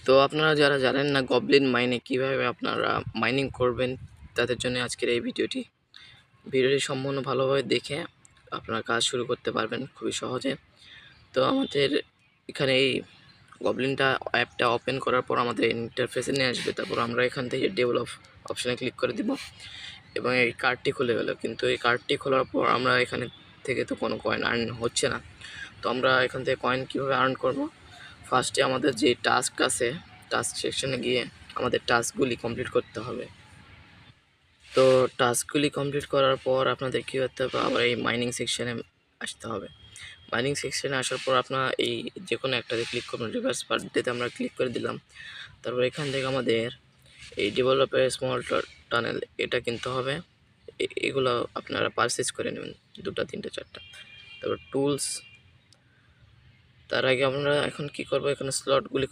তো আপনারা যারা জানেন না গবলিন মাইনে কিভাবে আপনারা মাইনিং করবেন, তাদের জন্য আজকের এই ভিডিওটি সম্পূর্ণ ভালোভাবে দেখে আপনারা কাজ শুরু করতে পারবেন খুবই সহজে। তো আমাদের এখানে এই গবলিনটা অ্যাপটা ওপেন করার পর আমাদের ইন্টারফেসে নিয়ে আসবে। তারপর আমরা এখান থেকে ডেভেলপ অপশানে ক্লিক করে দিব এবং এই কার্ডটি খুলে গেল। কিন্তু এই কার্ডটি খোলার পর আমরা এখানে থেকে তো কোনো কয়েন আর্ন হচ্ছে না। তো আমরা এখান থেকে কয়েন কীভাবে আর্ন করব? ফার্স্টে আমাদের যে টাস্ক আছে, টাস্ক সেকশনে গিয়ে আমাদের টাস্কগুলি কমপ্লিট করতে হবে। তো টাস্কগুলি কমপ্লিট করার পর আপনাদের কী করতে হবে? আবার এই মাইনিং সেকশনে আসতে হবে। মাইনিং সেকশনে আসার পর আপনারা এই যে কোনো একটাতে ক্লিক করবেন। রিভার্স পার ডেতে আমরা ক্লিক করে দিলাম। তারপর এখান থেকে আমাদের এই ডেভেলপার স্মল টানেল এটা কিনতে হবে। এগুলো আপনারা পারচেজ করে নেবেন 2টা 3টা 4টা। তারপর টুলস, তার আগে আমরা এখন কি করব? এখানে স্লটগুলি